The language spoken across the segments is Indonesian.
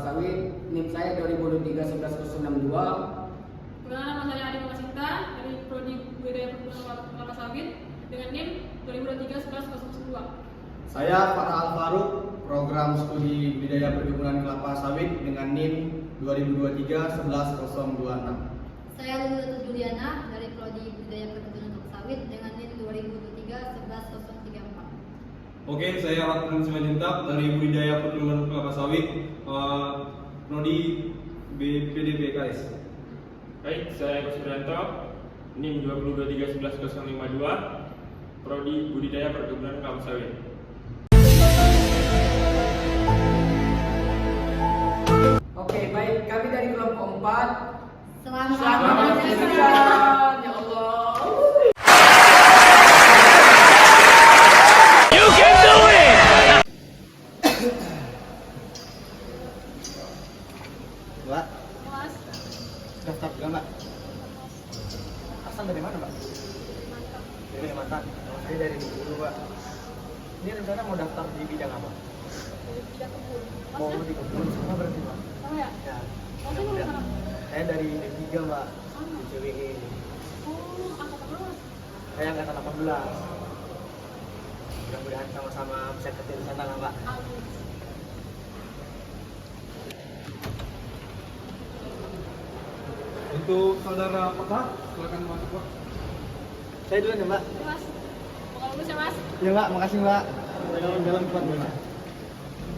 Sawit. NIM saya 2023-11062. Perkenalkan, nama saya Adi Masinta dari Prodi Budidaya Perkebunan Kelapa Sawit dengan NIM 2023-11002. Saya Farah Al-Faruq, program studi budidaya perkebunan kelapa sawit dengan NIM 2023-11026. Saya Lulu Juliana dari Prodi Budidaya Perkebunan Kelapa Sawit dengan NIM 2023-11034. Oke, saya Rahman Simanjuntak dari Budidaya Perkebunan Kelapa Sawit, Prodi PDPKS. Baik, saya Eko Suprianto, NIM 2023-11052, Prodi Budidaya Perkebunan Kelapa Sawit. Oke, baik. Kami dari kelompok 4. Selamat menyaksikan. Ya Allah. Mbak, Mas, daftar juga Mbak? Asal dari mana Mbak? mantap. Dari Kalimantan. Oh, saya dari dulu Mbak. Ini rencana mau daftar di bidang apa? Dari bidang kebun. Mau Masnya? di kebun sama berarti Mbak? Sama ya? Ya. Masnya dari mana? Saya dari D3 Mbak, Sama. di CWE. Oh, angkatan berapa? Saya angkatan 18. Mudah-mudahan sama-sama bisa kerja di sana lah Mbak. Amin. Untuk saudara apakah? Silakan masuk Pak. Saya dulu ya Mbak. Oke, Mas. Mau lulus ya, Mas? Ya Mbak, makasih Mbak. Jalan cepat Mbak.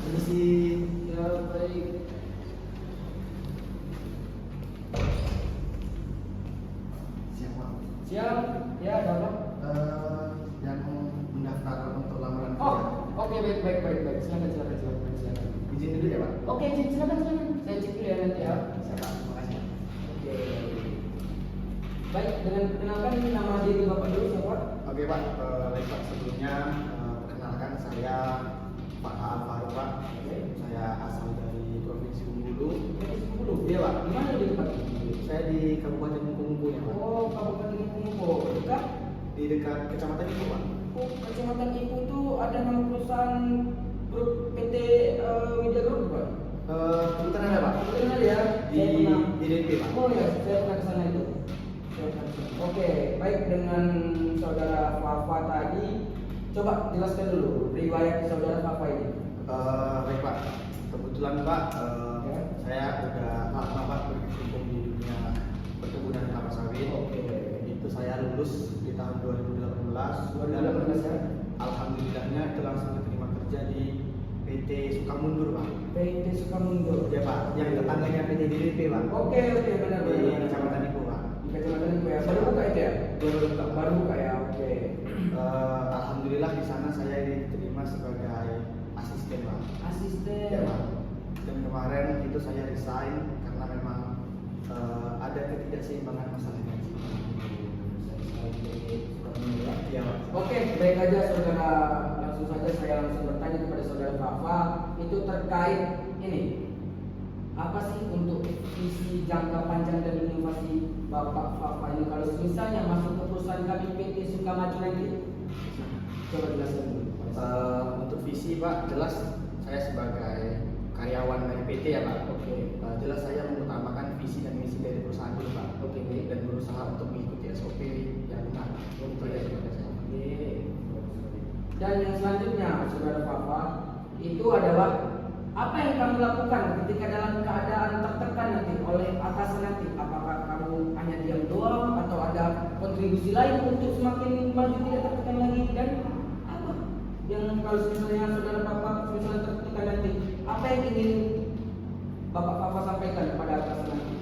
Permisi. Ya, baik. Siap Pak. Siap. Ya, ada apa? Yang mendaftar untuk lamaran kerja. Oh, oke, baik. Silakan. Izin dulu ya Pak. Oke, silakan. Saya cek dulu ya nanti ya. Siap Pak, makasih. Oke. Baik, dengan perkenalkan nama diri Bapak dulu siapa? Oke Pak, baik Pak, sebelumnya perkenalkan saya Pak Al-Faruq Pak. Saya asal dari Provinsi Bengkulu. Bengkulu. Iya Pak. Di mana di tempat? Saya di Kabupaten Bengkulu ya Pak. Oh, Kabupaten Bengkulu. Dekat? Di dekat Kecamatan itu Pak. Oh, Kecamatan Ibu itu ada nama perusahaan grup PT Widya Group, Pak? Kebetulan ada Pak. Kebetulan ada ya? Di Saya pernah- DDP Pak. Oh ya, saya pernah ke sana itu. Oke, baik, dengan saudara Fafa tadi, coba jelaskan dulu riwayat saudara Fafa ini. Baik Pak, kebetulan Pak, Ya. saya udah lama Pak berkecimpung di dunia perkebunan kelapa sawit. Oke. Itu saya lulus di tahun 2018. 2018 ya? Alhamdulillahnya itu langsung diterima kerja di PT Sukamundur Pak. PT Sukamundur. Ya Pak, yang tetangganya PT DDP Pak. Oke, benar. Di Kecamatan Ibu Pak. Di Kecamatan Ibu ya. Baru buka itu ya? Baru buka ya. Oke. Alhamdulillah di sana saya diterima sebagai asisten Pak. Asisten. Ya Pak. Dan kemarin itu saya resign karena memang ada ketidakseimbangan masalah gaji. Iya Pak. Oke, baik aja saudara, langsung saja saya langsung bertanya kepada saudara Fafa itu terkait ini. Apa sih untuk visi jangka panjang dan inovasi Bapak Fafa ini kalau misalnya masuk ke perusahaan kami PT Sukamaju nanti? Coba jelaskan dulu. Untuk visi Pak, jelas saya sebagai karyawan dari PT ya Pak. Oke. Jelas saya mengutamakan visi dan misi dari perusahaan dulu Pak. Oke. Dan berusaha untuk mengikuti SOP yang benar. Itu aja sebagai saya. Oke. Dan yang selanjutnya saudara Fafa itu adalah apa yang kamu lakukan ketika dalam keadaan tertekan nanti oleh atasan nanti? Apakah kamu hanya diam doang atau ada kontribusi lain untuk semakin maju tidak tertekan lagi dan apa yang kalau misalnya saudara Bapak misalnya tertekan nanti apa yang ingin Bapak Papa sampaikan kepada atasan nanti?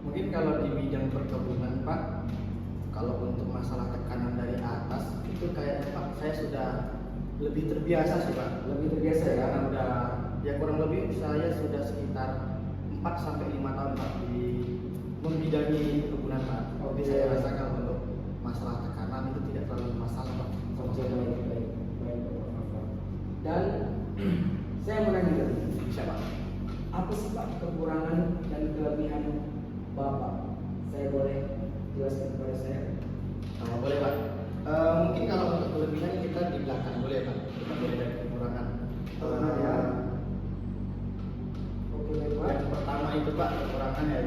Mungkin kalau di bidang perkebunan Pak, kalau untuk masalah tekanan dari atas itu kayaknya Pak saya sudah lebih terbiasa sih Pak. Lebih terbiasa ya? Karena udah ya kurang lebih saya sudah sekitar 4 sampai 5 tahun Pak di membidangi perkebunan Pak. Jadi saya rasakan untuk masalah tekanan itu tidak terlalu masalah Pak. Oke, baik Bapak Papa. Dan saya mau nanya lagi. Bisa Pak. Apa sih Pak kekurangan dan kelebihan Bapak? Saya boleh jelaskan kepada saya? Boleh Pak. Mungkin kalau untuk kelebihan kita di belakang boleh Pak. Kita boleh dari kekurangan. Ya. Pak kekurangan ya.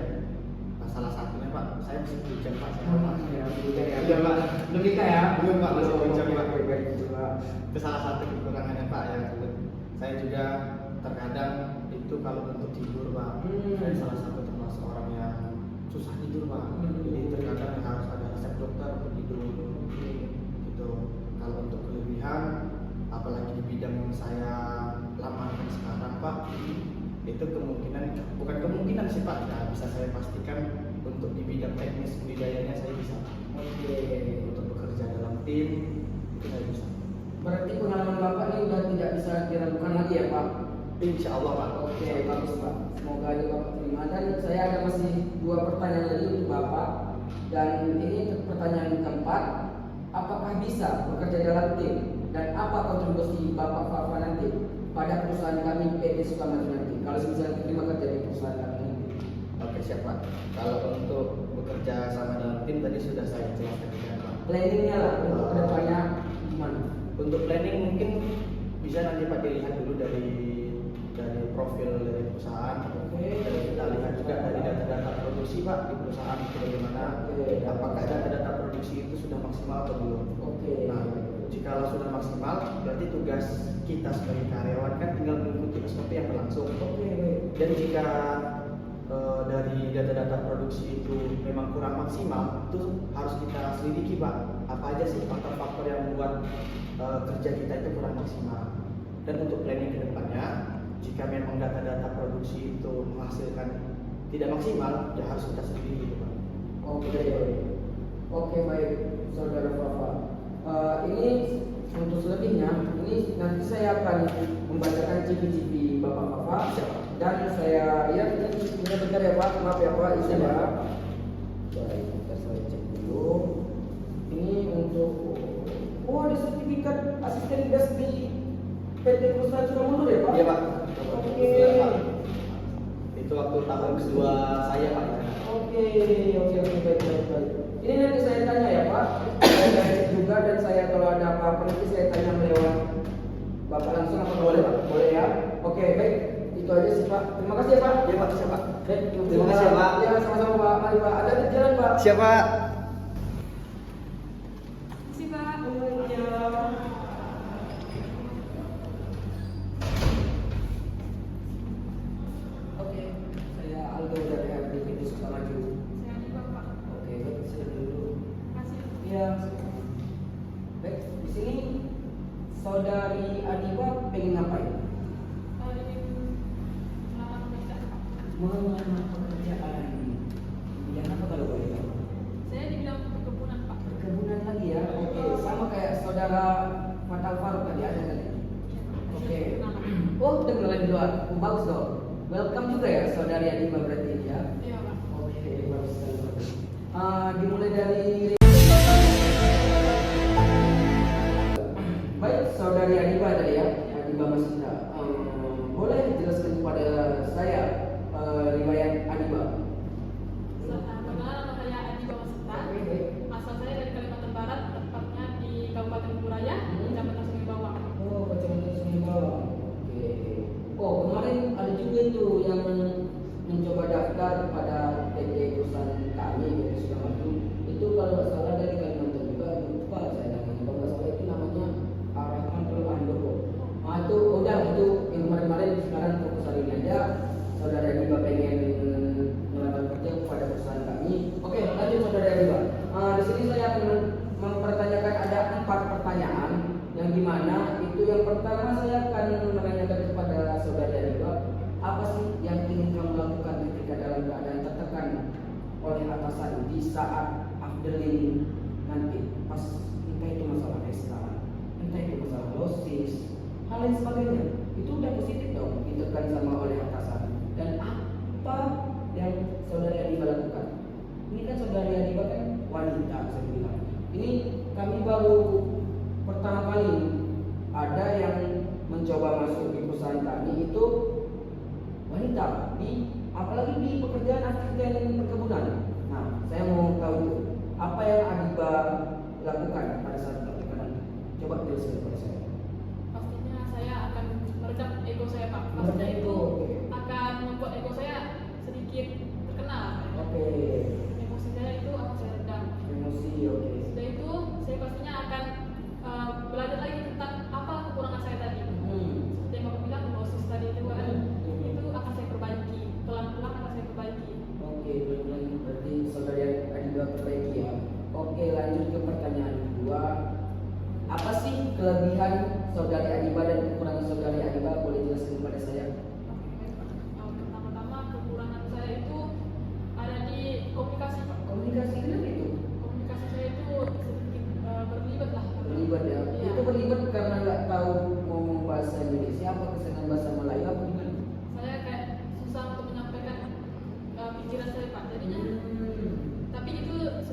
Nah, salah satunya Pak, saya masih bujang Pak. Ya, ya. Iya Pak. Belum nikah ya? Belum Pak, masih bujang Pak. Baik, coba. Itu salah satu kekurangannya Pak ya. Saya juga terkadang itu kalau untuk tidur Pak, saya salah satu termasuk orang yang susah tidur Pak. Jadi terkadang harus ada resep dokter untuk tidur. Gitu. Kalau untuk kelebihan, apalagi di bidang yang saya lamarkan sekarang Pak, itu kemungkinan, bukan kemungkinan sih Pak, ya bisa saya pastikan untuk di bidang teknis budidayanya saya bisa. Oke. Untuk bekerja dalam tim itu saya bisa. Berarti pengalaman Bapak ini udah tidak bisa diragukan lagi ya Pak? Insya Allah Pak. Oke, bagus Pak. Semoga aja Bapak terima. Dan saya ada masih 2 pertanyaan lagi untuk Bapak. Dan ini pertanyaan keempat. Apakah bisa bekerja dalam tim? Dan apa kontribusi Bapak Fafa nanti pada perusahaan kami PT Sukamaju nanti? Kalau misalnya diterima kerja di perusahaan kami nanti. Oke siap Pak. Kalau untuk bekerja sama dalam tim tadi sudah saya jelaskan juga Pak. Planningnya lah untuk kedepannya gimana? Untuk planning mungkin bisa nanti Pak dilihat dulu dari profil dari perusahaan. Oke. Dan kita lihat juga dari data-data produksi Pak di perusahaan itu bagaimana. Oke. Apakah data-data produksi itu sudah maksimal atau belum? Oke. Nah, jika sudah maksimal, berarti tugas kita sebagai karyawan kan tinggal mengikuti SOP yang berlangsung. Oke, baik. Dan jika dari data-data produksi itu memang kurang maksimal, itu harus kita selidiki Pak. Apa aja sih faktor-faktor yang membuat kerja kita itu kurang maksimal. Dan untuk planning ke depannya, jika memang data-data produksi itu menghasilkan tidak maksimal, ya harus kita selidiki Pak. Oke, baik, Saudara Fafa. Ini untuk selebihnya, ini nanti saya akan membacakan ciri-ciri Bapak Fafa dan saya ya ini bentar ya Pak, maaf ya Pak, izin ya. Baik, kita saya cek dulu. Ini untuk ada sertifikat asisten gas di PT Perusahaan Sukamaju ya Pak? Iya Pak. Oke. Itu waktu tahun kedua saya Pak. Oke, baik. Ini nanti saya tanya ya Pak, saya cek juga dan saya kalau ada apa-apa nanti saya tanya lewat Bapak langsung apa boleh Pak? Boleh ya? Oke, baik. Itu aja sih Pak. Terima kasih ya Pak. Iya Pak, siap Pak. Baik, Terima kasih ya Pak. Ya, sama-sama Pak. Mari Pak. Ada di jalan Pak. Siap Pak. Terima kasih Pak. Ya. Oke, saya Aldo dari PT Sukamaju. Saya juga Pak. Oke, baik, silakan dulu. Terima kasih. Iya. Baik, di sini Saudari Adiba pengen ngapain? Ingin melamar pekerjaan Pak. Melamar pekerjaan. Bidang apa kalau boleh tahu? Saya di bidang perkebunan Pak. Perkebunan lagi ya. Oke, sama kayak Saudara Fatal Faruk tadi ada tadi. Oke. Oh, udah mulai di luar. Oh, bagus dong. Welcome juga ya Saudari Adiba berarti ini ya. Iya Pak. Oke, bagus sekali. Dimulai dari baik Saudari Adiba tadi ya, Adiba Masinda. Boleh jelaskan kepada saya riwayat Adiba? Perkenalkan nama saya Adiba Masinta. Oke, baik. Asal saya dari Kalimantan Barat, tepatnya di Kabupaten Buraya, Kecamatan Sungai Bawang. Oh, Kecamatan Sungai Bawang. Oke. Oh, kemarin ada juga tuh yang mencoba daftar pada PT perusahaan kami PT Sukamaju. Itu kalau nggak salah dari Kalimantan juga, lupa saya namanya. Kalau nggak salah itu namanya Arahman Handoko. Nah itu udah itu yang kemarin-kemarin, sekarang fokus hari ini aja. Saudara Adiba pengen melamar kerja kepada perusahaan kami. Oke, lanjut Saudara Adiba. Di sini saya akan mempertanyakan ada 4 pertanyaan yang dimana itu yang pertama saya akan menanyakan kepada Saudara Adiba, apa sih yang ingin kamu lakukan ketika dalam keadaan tertekan oleh atasan di saat afterling nanti, pas entah itu masalah SK, entah itu masalah losis, hal lain sebagainya, itu udah positif dong ditekan sama oleh atasan. Dan apa yang Saudari Adiba lakukan? Ini kan Saudari Adiba kan wanita, saya bilang. Ini kami baru pertama kali ada yang mencoba masuk di perusahaan kami itu wanita, apalagi di pekerjaan asisten perkebunan. Nah, saya mau tahu itu apa yang Adiba lakukan pada saat perkebunan. Coba jelaskan kepada saya. Pastinya saya akan meredam ego saya Pak. Meredam Pastinya itu ego, oke. akan membuat ego saya sedikit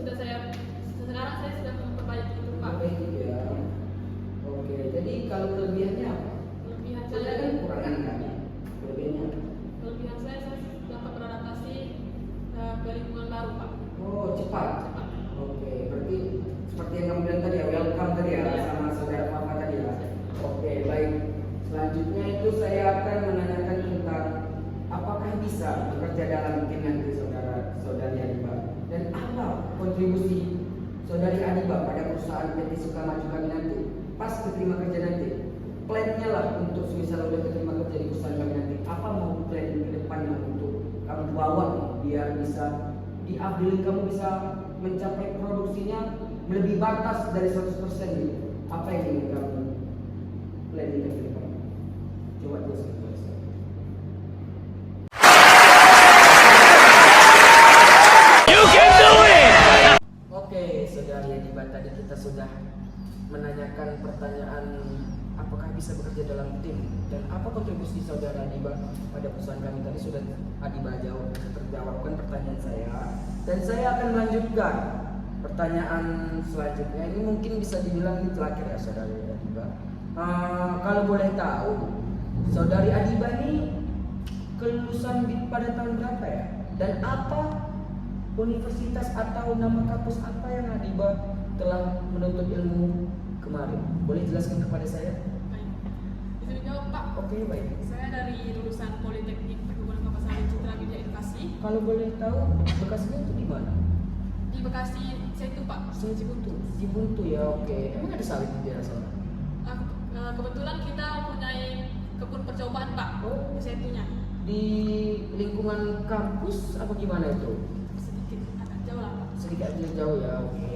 sekarang saya sudah memperbaiki itu Pak. Baik ya. Oke, jadi kalau kelebihannya apa? Kelebihan Saya saya kan kekurangan kan? Kelebihannya apa? Kelebihan saya dapat beradaptasi ke lingkungan baru Pak. Oh, cepat. Cepat. Oke, berarti seperti yang kamu bilang tadi ya, welcome tadi ya, Iya. sama saudara Papa tadi ya. Oke, baik. Selanjutnya itu saya akan menanyakan tentang apakah bisa bekerja dalam tim nanti saudari Adiba, dan apa kontribusi saudari Adiba pada perusahaan PT Sukamaju kami nanti pas keterima kerja nanti. Plannya lah untuk misalnya udah keterima kerja di perusahaan kami nanti, apa mau plan ke depannya untuk kamu bawa nih, biar bisa di updating kamu bisa mencapai produksinya lebih batas dari 100% gitu. Apa yang ingin kamu planning ke depan? Coba jelaskan kepada saya. Oke, saudari Adiba, tadi kita sudah menanyakan pertanyaan apakah bisa bekerja dalam tim dan apa kontribusi saudara Adiba pada perusahaan kami. Tadi sudah Adiba terjawabkan pertanyaan saya, dan saya akan melanjutkan pertanyaan selanjutnya. Ini mungkin bisa dibilang ini terakhir ya saudari Adiba. Kalau boleh tahu, saudari Adiba ini kelulusan pada tahun berapa ya? Dan apa universitas atau nama kampus apa yang Adiba telah menuntut ilmu kemarin? Boleh jelaskan kepada saya? Baik. Bisa dijawab Pak. Oke, baik. Saya dari lulusan Politeknik Perkebunan Kelapa Sawit Citra Widya Edukasi Kalau boleh tahu, Bekasinya itu di mana? di Bekasi Setu Pak. Saya di Buntu ya, oke. Emang ada sawit di daerah sana? Kebetulan kita mempunyai kebun percobaan Pak. Oh. Di Setunya. Di lingkungan kampus apa gimana itu? Sedikit agak jauh lah Pak. Sedikit jauh ya, oke.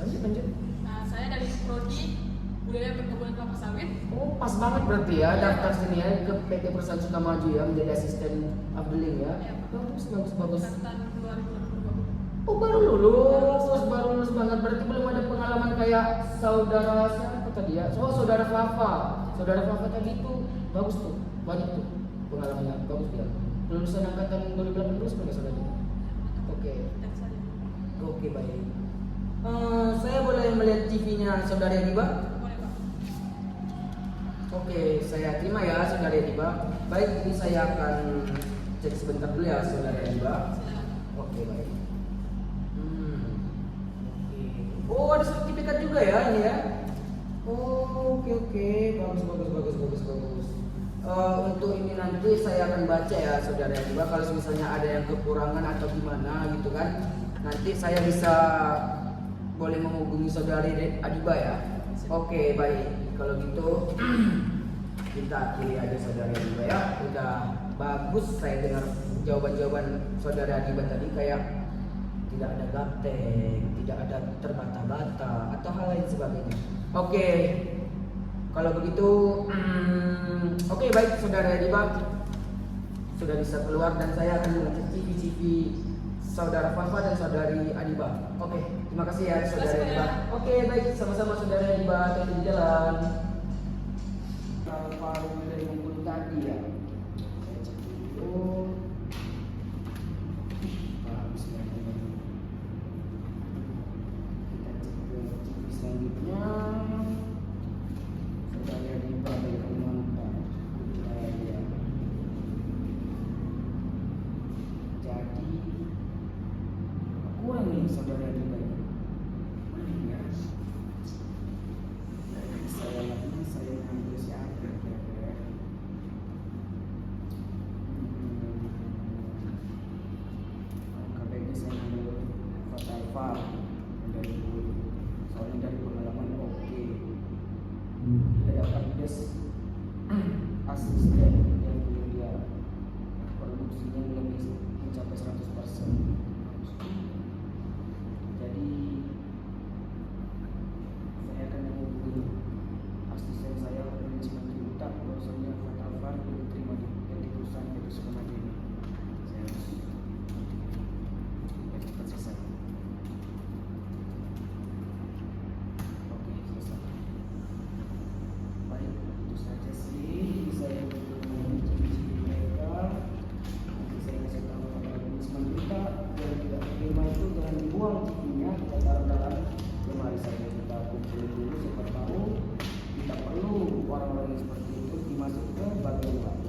Lanjut. Nah, saya dari Prodi Budaya Perkebunan Kelapa Sawit. Oh, pas banget berarti ya daftar sini ya ke PT Perusahaan Sukamaju ya, menjadi asisten updeling ya. Iya, Pak. Bagus. Angkatan 2022. Oh, baru lulus banget, berarti belum ada pengalaman kayak saudara siapa tadi ya? Saudara Fafa tadi itu bagus tuh, banyak tuh pengalamannya, bagus dia. Lulusan angkatan 2018 bukan salah juga. Oke. Dan saya. Oke, baik. Saya boleh melihat TV-nya saudari Adiba? Boleh Pak. Oke, saya terima ya saudari Adiba. Baik, ini saya akan cek sebentar dulu ya saudari Adiba. Silakan. Oke, baik. Oke. Oh, ada sertifikat juga ya ini ya? Oh, oke. Bagus. Untuk ini nanti saya akan baca ya saudara Adiba. Kalau misalnya ada yang kekurangan atau gimana gitu kan, nanti saya bisa boleh menghubungi saudari Adiba ya. Oke, baik. Kalau gitu kita akhiri aja saudari Adiba ya. Udah bagus saya dengar jawaban saudara Adiba tadi, kayak tidak ada gaptek, tidak ada terbata-bata atau hal lain sebagainya. Oke. Kalau begitu, oke, baik saudara Adiba sudah bisa keluar dan saya akan mengecek CV saudara Fafa dan saudari Adiba. Oke, terima kasih ya saudara Adiba. Oke, baik, sama-sama saudara Adiba, hati-hati di jalan. Kalau dari Bengkulu tadi ya, saya cek dulu. Bagus ya. Kita cek ke CV selanjutnya. Saudari Adiba dari Kalimantan. Ya. Jadi kurang nih saudara Adiba ini. Ya. Dari saya ngambil siapa ya? Baiknya saya ngambil Fatalfa dari soalnya dari pengalaman oke. Dia dapat des asisten yang dia produksinya lebih mencapai 100%. Jadi saya akan menghubungi asisten saya manajemen tributa, bahwasanya Fatalfa diterima di PT perusahaan PT Sukamaju ini. Saya harus cepat selesai. Oke, selesai. Baik, itu saja sih saya dulu siapa tahu kita perlu orang-orang yang seperti itu dimasuk ke bagian Pak.